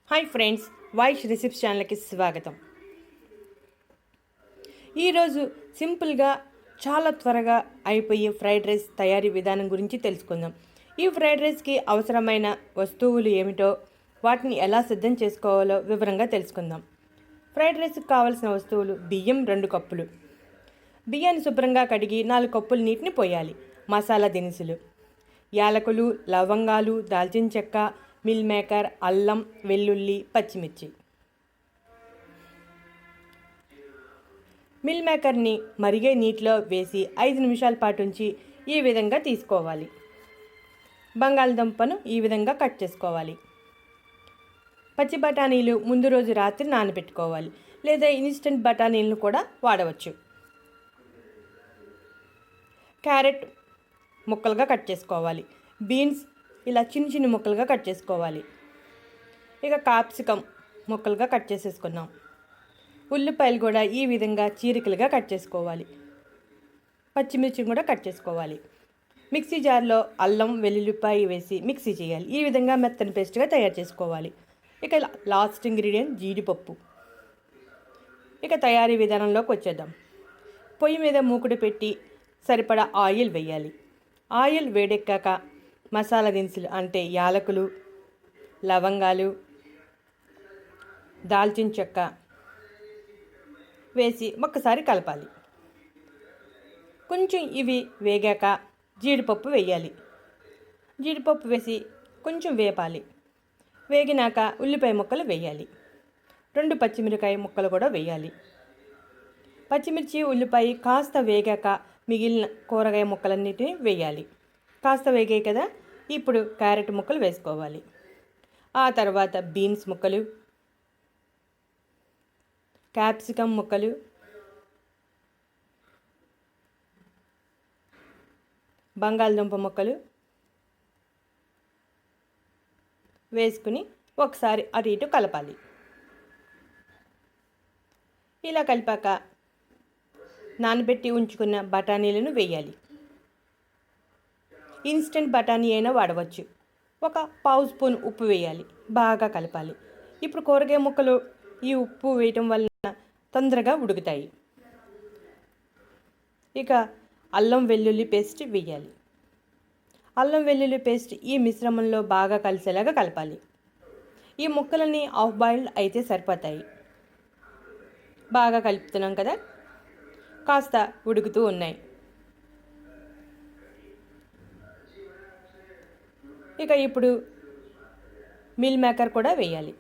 Hi friends, వాయిష్ recipes ఛానల్కి స్వాగతం. ఈరోజు సింపుల్గా చాలా త్వరగా అయిపోయే ఫ్రైడ్ రైస్ తయారీ విధానం గురించి తెలుసుకుందాం. ఈ ఫ్రైడ్ రైస్కి అవసరమైన వస్తువులు ఏమిటో, వాటిని ఎలా సిద్ధం చేసుకోవాలో వివరంగా తెలుసుకుందాం. ఫ్రైడ్ రైస్కి కావాల్సిన వస్తువులు: బియ్యం 2 కప్పులు, బియ్యాన్ని శుభ్రంగా కడిగి 4 కప్పులు నీటిని పోయాలి. మసాలా దినుసులు: యాలకులు, లవంగాలు, దాల్చిన చెక్క, మిల్ మేకర్, అల్లం, వెల్లుల్లి, పచ్చిమిర్చి. మిల్ మేకర్ని మరిగే నీటిలో వేసి 5 నిమిషాల పాటు ఉంచి ఈ విధంగా తీసుకోవాలి. బంగాళదుంపను ఈ విధంగా కట్ చేసుకోవాలి. పచ్చి బఠానీలు ముందు రోజు రాత్రి నానబెట్టుకోవాలి, లేదా ఇన్స్టెంట్ బఠానీలను కూడా వాడవచ్చు. క్యారెట్ ముక్కలుగా కట్ చేసుకోవాలి. బీన్స్ ఇలా చిన్న చిన్న ముక్కలుగా కట్ చేసుకోవాలి. ఇక క్యాప్సికమ్ ముక్కలుగా కట్ చేసేసుకున్నాం. ఉల్లిపాయలు కూడా ఈ విధంగా చీరికలుగా కట్ చేసుకోవాలి. పచ్చిమిర్చి కూడా కట్ చేసుకోవాలి. మిక్సీ జార్లో అల్లం, వెల్లుల్లిపాయ వేసి మిక్సీ చేయాలి. ఈ విధంగా మెత్తని పేస్ట్గా తయారు చేసుకోవాలి. ఇక లాస్ట్ ఇంగ్రీడియంట్ జీడిపప్పు. ఇక తయారీ విధానంలోకి వచ్చేద్దాం. పొయ్యి మీద మూకుడు పెట్టి సరిపడా ఆయిల్ వేయాలి. ఆయిల్ వేడెక్కాక మసాలా దినుసులు అంటే యాలకులు, లవంగాలు, దాల్చిన చెక్క వేసి ఒక్కసారి కలపాలి. కొంచెం ఇవి వేగాక జీడిపప్పు వేయాలి. జీడిపప్పు వేసి కొంచెం వేపాలి. వేగినాక ఉల్లిపాయ ముక్కలు వేయాలి. 2 పచ్చిమిరకాయ ముక్కలు కూడా వేయాలి. పచ్చిమిర్చి, ఉల్లిపాయ కాస్త వేగాక మిగిలిన కూరగాయ ముక్కలన్నిటిని వేయాలి. కాస్త వేగాయి కదా, ఇప్పుడు క్యారెట్ ముక్కలు వేసుకోవాలి. ఆ తర్వాత బీన్స్ ముక్కలు, క్యాప్సికమ్ ముక్కలు, బంగాళదుంప ముక్కలు వేసుకుని ఒకసారి అటు ఇటు కలపాలి. ఇలా కలిపాక నానబెట్టి ఉంచుకున్న బఠానీలను వేయాలి. ఇన్స్టెంట్ బఠానీ అయినా వాడవచ్చు. 1 పావు స్పూన్ ఉప్పు వేయాలి. బాగా కలపాలి. ఇప్పుడు కూరగాయ ముక్కలు ఈ ఉప్పు వేయటం వలన తొందరగా ఉడుకుతాయి. ఇక అల్లం వెల్లుల్లి పేస్ట్ వేయాలి. అల్లం వెల్లుల్లి పేస్ట్ ఈ మిశ్రమంలో బాగా కలిసేలాగా కలపాలి. ఈ ముక్కలని హాఫ్ బాయిల్డ్ అయితే సరిపోతాయి. బాగా కలుపుతున్నాం కదా, కాస్త ఉడుకుతూ ఉన్నాయి. ఇక ఇప్పుడు మిల్ మేకర్ కూడా వేయాలి.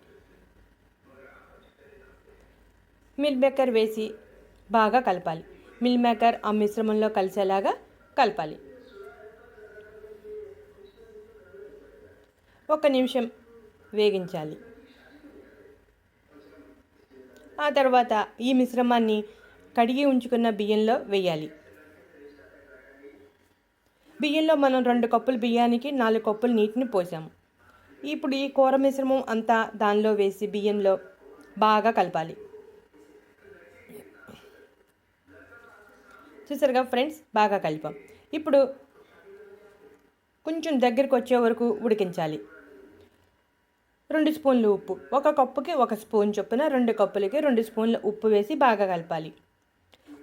మిల్ మేకర్ వేసి బాగా కలపాలి. మిల్ మేకర్ ఆ మిశ్రమంలో కలిసేలాగా కలపాలి. 1 నిమిషం వేగించాలి. ఆ తర్వాత ఈ మిశ్రమాన్ని కడిగి ఉంచుకున్న బియ్యంలో వేయాలి. బియ్యంలో మనం 2 కప్పుల బియ్యానికి 4 కప్పుల నీటిని పోసాము. ఇప్పుడు ఈ కూర మిశ్రమం అంతా దానిలో వేసి బియ్యంలో బాగా కలపాలి. చూసారుగా ఫ్రెండ్స్, బాగా కలిపాం. ఇప్పుడు కొంచెం దగ్గరికి వచ్చే వరకు ఉడికించాలి. 2 స్పూన్లు ఉప్పు, 1 కప్పుకి 1 స్పూన్ చొప్పున 2 కప్పులకి 2 స్పూన్ల ఉప్పు వేసి బాగా కలపాలి.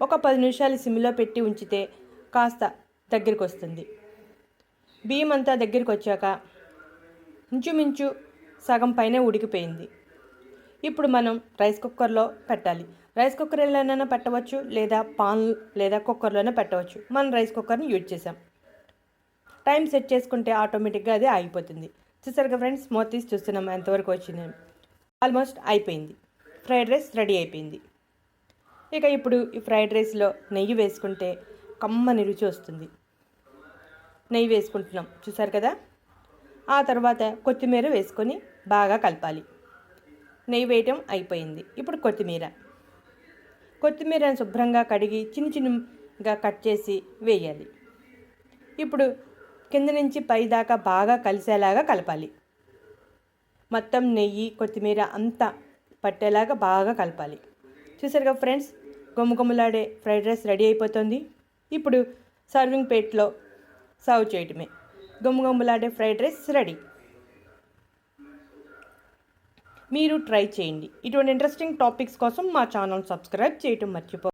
10 నిమిషాలు సిమ్లో పెట్టి ఉంచితే కాస్త దగ్గరికి వస్తుంది. బియ్యం అంతా దగ్గరికి వచ్చాక ఇంచుమించు సగం పైన ఉడికిపోయింది. ఇప్పుడు మనం రైస్ కుక్కర్లో పెట్టాలి. రైస్ కుక్కర్లోనైనా పెట్టవచ్చు, లేదా పాన్ లేదా కుక్కర్లోనే పెట్టవచ్చు. మనం రైస్ కుక్కర్ని యూజ్ చేసాం. టైం సెట్ చేసుకుంటే ఆటోమేటిక్గా అది ఆగిపోతుంది. చూసారుగా ఫ్రెండ్స్, మూత తీసి చూస్తున్నాం ఎంతవరకు వచ్చిందని. ఆల్మోస్ట్ అయిపోయింది. ఫ్రైడ్ రైస్ రెడీ అయిపోయింది. ఇక ఇప్పుడు ఈ ఫ్రైడ్ రైస్లో నెయ్యి వేసుకుంటే కమ్మని రుచి వస్తుంది. నెయ్యి వేసుకుంటున్నాం, చూసారు కదా. ఆ తర్వాత కొత్తిమీర వేసుకొని బాగా కలపాలి. నెయ్యి వేయటం అయిపోయింది. ఇప్పుడు కొత్తిమీరను శుభ్రంగా కడిగి చిన్న చిన్నగా కట్ చేసి వేయాలి. ఇప్పుడు కింద నుంచి పై దాకా బాగా కలిసేలాగా కలపాలి. మొత్తం నెయ్యి, కొత్తిమీర అంతా పట్టేలాగా బాగా కలపాలి. చూసారుగా ఫ్రెండ్స్, గుమ్మగుమ్మలాడే ఫ్రైడ్ రైస్ రెడీ అయిపోతుంది. ఇప్పుడు సర్వింగ్ ప్లేట్లో సర్వ్ చేయటమే. గుమ్మగుమ్మలాడే ఫ్రైడ్ రైస్ రెడీ. మీరు ట్రై చేయండి. ఇటువంటి ఇంట్రెస్టింగ్ టాపిక్స్ కోసం మా ఛానల్ సబ్స్క్రైబ్ చేయటం మర్చిపో